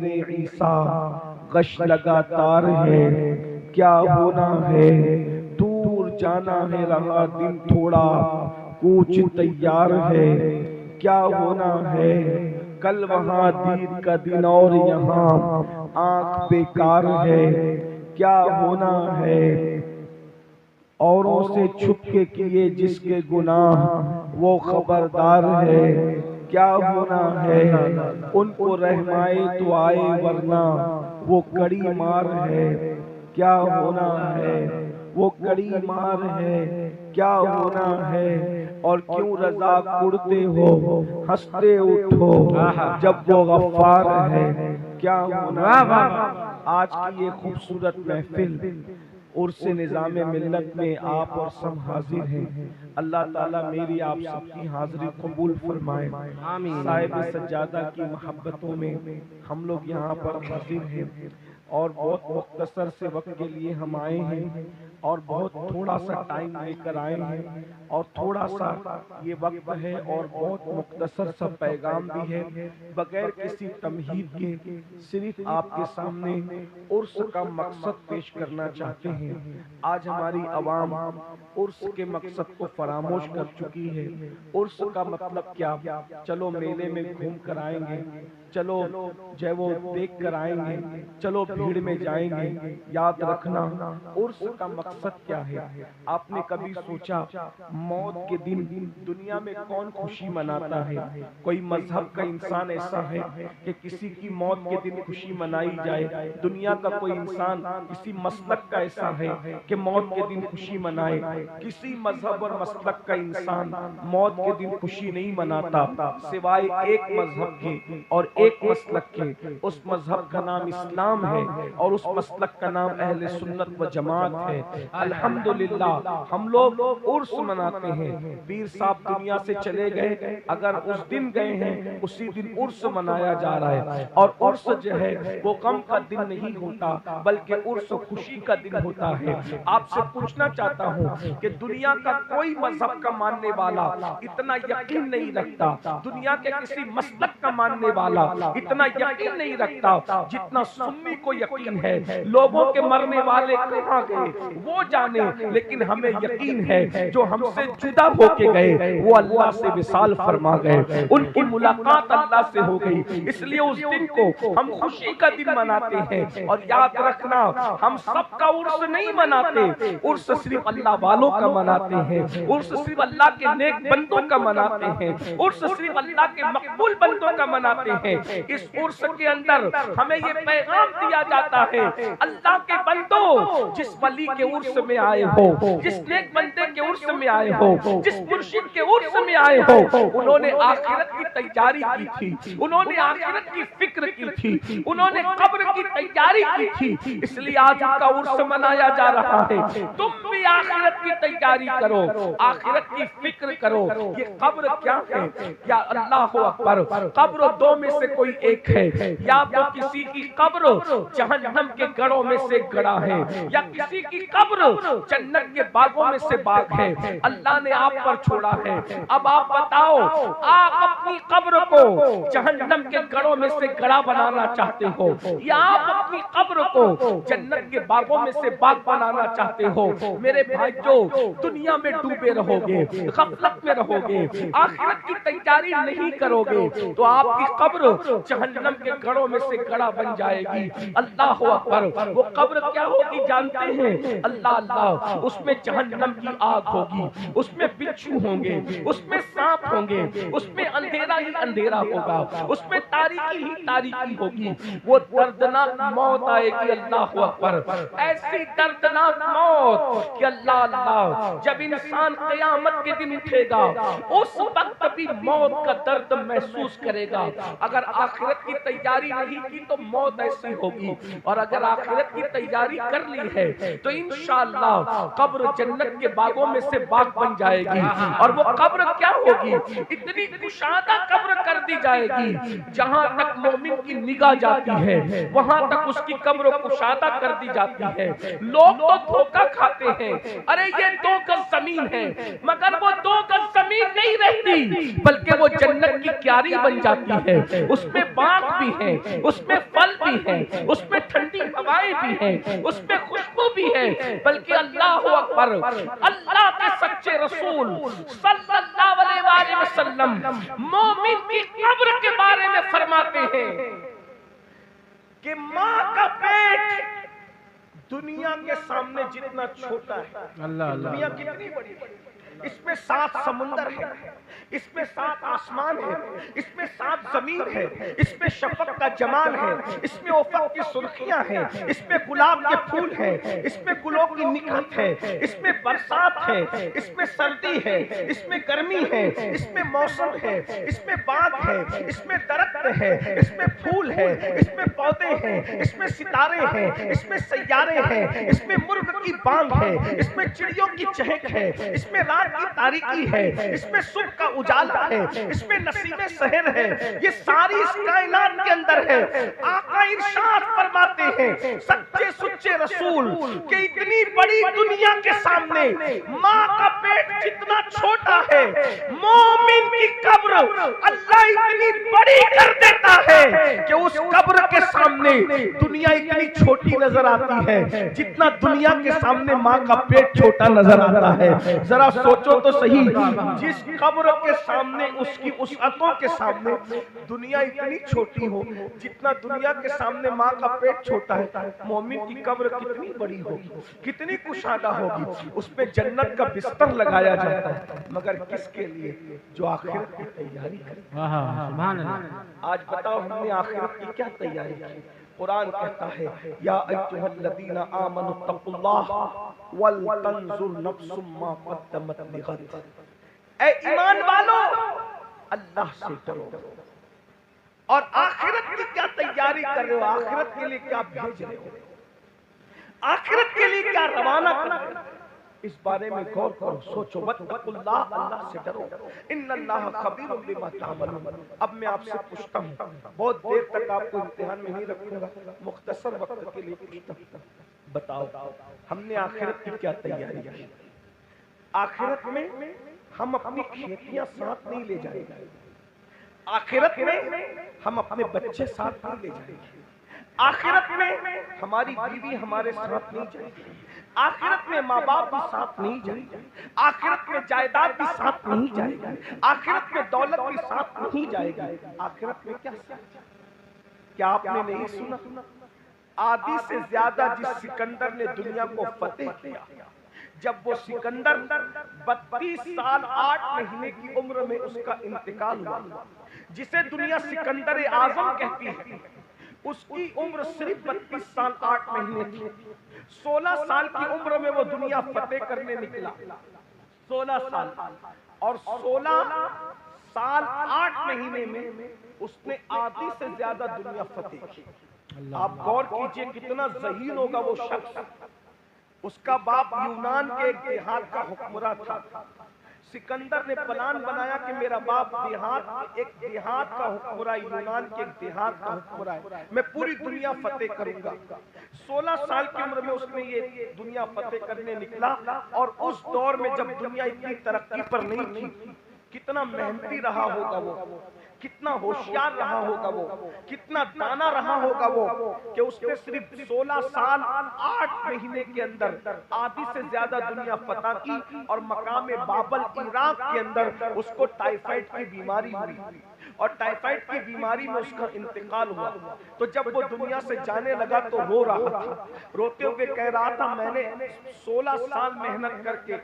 میرے عیسیٰ غش لگاتار ہے، کیا ہونا ہے دور جانا ہے، رہا دن تھوڑا کوچ تیار ہے، کیا ہونا ہے کل وہاں دید کا دن اور یہاں آنکھ بیکار ہے، کیا ہونا ہے اوروں سے چھپ کے کیے جس کے گناہ وہ خبردار ہے، کیا ہونا ہے ان کو رہنمائی تو آئے ورنہ وہ کڑی مار ہے، کیا ہونا ہے وہ کڑی مار ہے، کیا ہونا ہے اور کیوں رضا کڑتے ہو ہنستے اٹھو جب وہ غفار ہے، کیا ہونا ہے۔ آج کی یہ خوبصورت محفل عرس نظام ملت میں آپ اور سب حاضر ہیں، اللہ تعالیٰ میری آپ سب کی حاضری قبول فرمائے۔ صاحب سجادہ کی محبتوں میں ہم لوگ یہاں پر حاضر ہیں اور بہت مختصر سے وقت کے لیے ہم آئے ہیں اور بہت تھوڑا سا ٹائم لے کر آئے ہیں اور تھوڑا سا یہ وقت ہے اور بہت مختصر سا پیغام بھی ہے، بغیر کسی تمہید کے صرف آپ کے سامنے عرس کا مقصد پیش کرنا چاہتے ہیں۔ آج ہماری عوام عرس کے مقصد کو فراموش کر چکی ہے۔ عرس کا مطلب کیا؟ چلو میلے میں گھوم کر آئیں گے، چلو جو وہ دیکھ کر آئیں گے، چلو بھیڑ میں جائیں گے۔ یاد رکھنا عرس کا مقصد کیا ہے۔ آپ نے کبھی سوچا موت کے دن دنیا میں کون خوشی مناتا ہے؟ کوئی مذہب کا انسان ایسا ہے کہ کسی کی موت کے دن خوشی منائی جائے؟ دنیا کا کوئی انسان کسی مسلک کا ایسا ہے کہ موت کے دن خوشی منائے؟ کسی مذہب اور مسلک کا انسان موت کے دن خوشی نہیں مناتا سوائے ایک مذہب کے اور ایک مسلک کے۔ اس مذہب کا نام اسلام ہے اور اس مسلک کا نام اہل سنت و جماعت ہے۔ الحمدللہ ہم لوگ عرس مناتے ہیں۔ پیر صاحب دنیا سے چلے گئے، اگر اس دن گئے ہیں اسی دن عرس منایا جا رہا ہے، اور عرس جو ہے وہ غم کا دن نہیں ہوتا بلکہ عرس خوشی کا دن ہوتا ہے۔ آپ سے پوچھنا چاہتا ہوں کہ دنیا کا کوئی مذہب کا ماننے والا اتنا یقین نہیں رکھتا، دنیا کے کسی مسلک کا ماننے والا اتنا یقین نہیں رکھتا جتنا سنی کو یقین ہے۔ لوگوں کے مرنے والے کہاں گئے وہ جانے، لیکن ہمیں یقین ہے جو ہم سے جدا ہو کے گئے وہ اللہ سے وصال فرما گئے، ان کی ملاقات اللہ سے ہو گئی۔ اس لیے اس دن کو ہم خوشی کا دن مناتے ہیں۔ اور یاد رکھنا ہم سب کا عرس نہیں مناتے، عرس صرف اللہ والوں کا مناتے ہیں، عرس صرف اللہ کے نیک بندوں کا مناتے ہیں، عرس صرف اللہ کے مقبول بندوں کا مناتے ہیں۔ اس عرس کے اندر ہمیں یہ پیغام دیا جاتا ہے، اللہ کے بندوں جس ولی کے عرس میں آئے ہو، جس نیک بندے کے عرس میں آئے ہو، جس مرشد کے عرس میں آئے ہو، انہوں نے آخرت کی تیاری کی تھی، انہوں نے آخرت کی فکر کی تھی، انہوں نے قبر کی تیاری کی تھی، اس لیے آج ان کا عرس منایا جا رہا ہے۔ تم بھی آخرت کی تیاری کرو، آخرت کی فکر کرو۔ یہ قبر کیا ہے؟ یا اللہ اکبر، قبر دو میں سے کوئی ایک ہے، یا تو کسی کی قبر جہنم کے گڑھوں میں سے گڑھا ہے، یا کسی کی قبر جنت کے باغوں میں سے باغ ہے۔ اللہ نے آپ پر چھوڑا ہے، اب آپ بتاؤ آپ اپنی قبر کو جہنم کے گڑھوں میں سے گڑھا بنانا چاہتے ہو یا آپ اپنی قبر کو جنت کے باغوں میں سے باغ بنانا چاہتے ہو؟ میرے بھائی جو دنیا میں ڈوبے رہو گے، غفلت میں رہو گے، آخرت کی تیاری نہیں کرو گے تو آپ کی قبر جہنم کے گڑھوں میں سے گڑھا بن جائے گی۔ اللہ اکبر، وہ قبر کیا ہوگی جانتے ہیں؟ اللہ اللہ، اس میں جہنم کی آگ ہوگی، اس میں بچھو ہوں گے، اس میں سانپ ہوں گے، اس میں اندھیرا ہی اندھیرا ہوگا، اس میں تاریکی ہی تاریکی ہوگی۔ وہ دردناک موت آئے گی، اللہ اکبر، ایسی دردناک موت کہ اللہ اللہ، جب انسان قیامت کے دن اٹھے گا اس وقت بھی موت کا درد محسوس کرے گا۔ اگر آخرت کی تیاری نہیں کی تو موت ایسی ہوگی، اور اگر آخرت کی تیاری کر لی ہے تو انشاءاللہ قبر جنت کے باغوں میں سے باغ بن جائے گی۔ اور وہ قبر کیا ہوگی؟ اتنی کشادہ قبر کر دی جائے گی، جہاں تک مومن کی نگاہ جاتی ہے وہاں تک اس کی قبر کشادہ کر دی جاتی ہے۔ لوگ تو دھوکہ کھاتے ہیں، ارے یہ 2 گز زمین ہے، مگر وہ 2 گز زمین نہیں رہتی بلکہ وہ جنت کی کیاری بن جاتی ہے، اس میں باغ بھی ہے، اس میں پھل بھی ہے، اس میں ٹھنڈی ہوائیں بھی ہیں، اس میں خوشبو بھی ہے، بلکہ اللہ اکبر، اللہ کے سچے رسول صلی اللہ علیہ وسلم مومن کی قبر کے بارے میں فرماتے ہیں کہ ماں کا پیٹ دنیا کے سامنے جتنا چھوٹا ہے، دنیا کتنی بڑی ہے، اس میں 7 سمندر ہے، اس میں 7 آسمان ہے، اس میں 7 زمین ہے، اس میں شفق کا جمال ہے، اس میں افق کی سرخیاں ہیں، اس میں گلاب کے پھول ہیں، اس میں گلوں کی نکھت ہے، اس میں برسات ہے، اس میں سردی ہے، اس میں گرمی ہے، اس میں موسم ہے، اس میں باغ ہے، اس میں درخت ہے، اس میں پھول ہے، اس میں پودے ہیں، اس میں ستارے ہیں، اس میں سیارے ہیں، اس میں مرغ کی بانگ ہے، اس میں چڑیوں کی چہک ہے، اس میں رات کی تاریکی ہے، اس میں صبح کا اجالا ہے، اس میں نسیم سحر ہے، یہ ساری اس کائنات کے اندر ہے۔ آقا ارشاد فرماتے ہیں سچے سچے رسول کہ اتنی بڑی دنیا کے سامنے ماں کا پیٹ جتنا چھوٹا ہے، مومن کی قبر اللہ اتنی بڑی کر دیتا ہے کہ اس قبر کے سامنے دنیا اتنی چھوٹی نظر آتی ہے جتنا دنیا کے سامنے ماں کا پیٹ چھوٹا نظر آتا ہے۔ ذرا سوچو تو صحیح، جس قبر کے سامنے اس کی وسعتوں کے سامنے دنیا اتنی چھوٹی ہو جتنا دنیا کے سامنے ماں کا پیٹ چھوٹا ہے، مومن کی قبر کتنی بڑی ہوگی، کتنی کشادہ ہوگی، اس پہ جنت کا بستر لگایا جاتا ہے، مگر کس کے لیے؟ جو آخرت کی تیاری کرے۔ آج بتاؤ ہم نے آخرت کی کیا تیاری کی؟ قرآن کہتا ہے یا ایھا الذین آمنوا اتقوا اللہ ولتنظر نفس ما قدمت لغد۔ اے ایمان والو، اللہ سے ڈرو اور آخرت کی کیا تیاری کر رہے ہو، آخرت کے لیے کیا بھیج رہے ہو، آخرت کے لیے کیا روانہ کر رہے ہو، اس بارے میں غور کرو، سوچو۔ واتقوا اللہ، اللہ سے ڈرو، ان اللہ خبیر بما تعملون۔ اب میں آپ سے پوچھتا ہوں، بہت دیر تک آپ کو امتحان میں نہیں رکھوں گا، مختصر وقت کے لیے پوچھتا ہوں، بتاؤ ہم نے آخرت کی کیا تیاری کی؟ آخرت میں ہم اپنی کھیتیاں ساتھ نہیں لے جائیں گے، آخرت میں ہم اپنے بچے ساتھ نہیں لے جائیں گے، آخرت میں ہماری بیوی ہمارے ساتھ نہیں جائے گی، آخرت میں ماں باپ بھی ساتھ نہیں جائیں گے، آخرت میں جائیداد بھی ساتھ نہیں جائے گی، آخرت میں دولت بھی ساتھ نہیں جائے گی، آخرت میں کیا ساتھ؟ کیا آپ نے نہیں سنا؟ آدھی سے زیادہ جس سکندر نے دنیا کو فتح کیا، جب وہ سکندر 32 سال 8 مہینے کی عمر میں اس کا انتقال ہوا، جسے دنیا سکندر اعظم کہتی ہے، اس کی عمر صرف 32 سال 8 مہینے تھی۔ 16 سال کی عمر میں وہ دنیا فتح کرنے نکلا، 16 سال، اور 16 سال 8 مہینے میں اس نے آدھی سے زیادہ دنیا فتح کی۔ آپ غور کیجئے کتنا ذہین ہوگا وہ شخص۔ اس کا باپ یونان کے ایک دیہات کا حکمراں تھا۔ سکندر نے پلان بنایا کہ میرا باپ ایک دیہات کا حکمراں، یونان کے ایک دیہات کا حکمراں ہے، میں پوری دنیا فتح کروں گا۔ 16 سال کی عمر میں اس نے یہ دنیا فتح کرنے نکلا، اور اس دور میں جب دنیا اتنی ترقی پر نہیں تھی، کتنا محنتی رہا ہوگا وہ، کتنا ہوشیار رہا ہوگا وہ، کتنا دانا رہا ہوگا وہ، کہ اس نے صرف 16 سال 8 مہینے کے اندر آدھی سے زیادہ دنیا فتح کی، اور مقام بابل عراق کے اندر اس کو ٹائیفائڈ کی بیماری ہوئی، اور ٹائیفائڈ کی بیماری میں اس کا انتقال ہوا۔ تو جب وہ دنیا سے جانے لگا تو رو رہا تھا، روتے ہوئے کہہ رہا تھا میں نے 16 سال محنت کر کے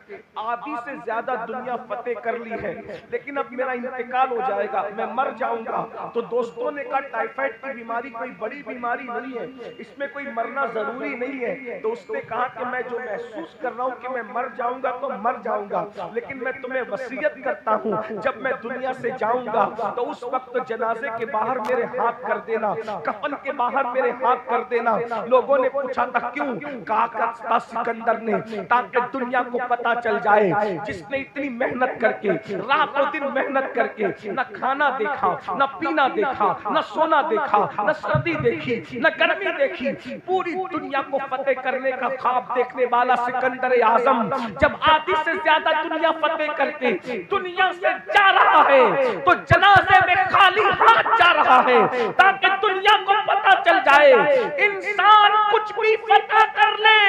آدھی سے زیادہ دنیا فتح کر لی ہے، لیکن اب میرا انتقال ہو جائے گا، میں مر جاؤں گا۔ تو دوستوں نے کہا ٹائیفائڈ کی بیماری کوئی بڑی بیماری نہیں ہے، اس میں کوئی مرنا ضروری نہیں ہے۔ تو اس نے کہا کہ میں جو محسوس کر رہا ہوں کہ میں مر جاؤں گا تو مر جاؤں گا، لیکن میں تمہیں وصیت کرتا ہوں جب میں دنیا سے جاؤں گا تو اس وقت جنازے کے باہر میرے ہاتھ کر دینا، کفن کے باہر میرے ہاتھ کر دینا۔ لوگوں نے پوچھا تھا کیوں؟ کہا کرتا سکندر نے تاکہ دنیا کو پتا چل جائے جس نے اتنی محنت کر کے، رات و دن محنت کر کے، نہ کھانا دیکھا، نہ پینا دیکھا، نہ سونا دیکھا، نہ سردی دیکھی، نہ گرمی دیکھی، پوری دنیا کو فتح کرنے کا خواب دیکھنے والا سکندر اعظم جب آدھی سے زیادہ دنیا فتح کر کے دنیا سے جا رہا ہے تو جنازے میں خالی ہاتھ جا رہا ہے، تاکہ دنیا کو پتا چل جائے جائے. انسان کچھ بھی فتح کر لے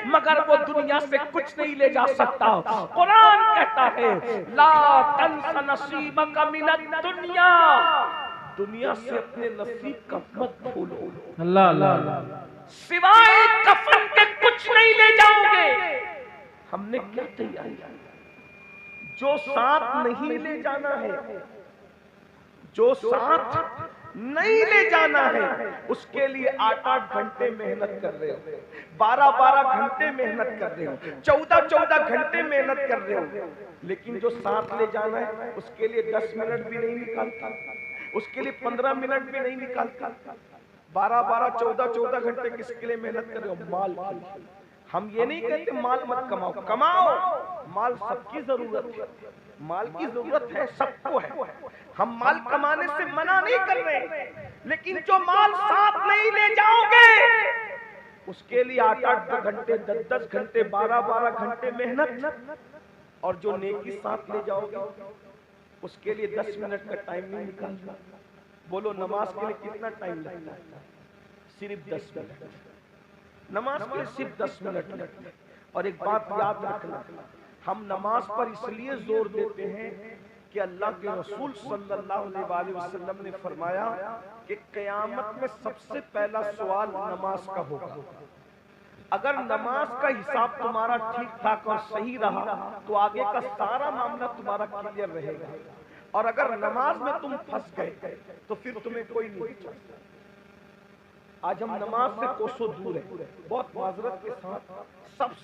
مگر وہ دنیا سے کچھ نہیں لے جا سکتا. قرآن کہتا ہے لا تنس نصیبک من الدنیا, دنیا سے اپنے نصیب کا مت بھولو. اللہ اللہ, سوائے کفن کے کچھ نہیں لے جاؤ گے. ہم نے کیا تیاری کی؟ جو ساتھ نہیں لے جانا ہے, جو ساتھ نہیں لے جانا ہے, اس کے لیے 8-8 گھنٹے محنت کر رہے ہو, 12-12 گھنٹے محنت کر رہے ہو, 14-14 گھنٹے محنت کر رہے ہو, لیکن جو ساتھ لے جانا ہے اس کے لیے 10 منٹ بھی نہیں نکالتا, اس کے لیے 15 منٹ بھی نہیں نکالتا. 12-12 14-14 گھنٹے کس کے لیے محنت کر رہے ہو؟ مال کے لیے. ہم یہ نہیں کہتے مال مت کماؤ, کماؤ, مال سب کی ضرورت ہے, مال کی ضرورت ہے, سب کو ہے. ہم مال کمانے سے منع نہیں کر رہے, لیکن جو مال ساتھ نہیں لے جاؤ گے اس کے لیے 8-8 گھنٹے 10-10 گھنٹے 12-12 گھنٹے محنت, اور جو نیکی ساتھ لے جاؤ گے اس کے لیے 10 منٹ کا ٹائم نہیں نکالتا. بولو نماز کے لیے کتنا ٹائم لگتا ہے؟ صرف 10 منٹ. نماز کے لیے صرف 10 منٹ لگتا ہے. اور ایک بات یاد رکھنا, ہم نماز پر اس لیے زور دیتے ہیں کہ اللہ کے رسول صلی اللہ علیہ وسلم نے فرمایا کہ قیامت میں سب سے پہلا سوال نماز کا ہوگا. اگر نماز کا حساب تمہارا ٹھیک ٹھاک اور صحیح رہا تو آگے کا سارا معاملہ تمہارا کلیئر رہے گا, اور اگر نماز میں تم پھنس گئے تو پھر تمہیں کوئی نہیں بچا. آج ہم نماز سے کوسوں دور ہیں. بہت معذرت کے ساتھ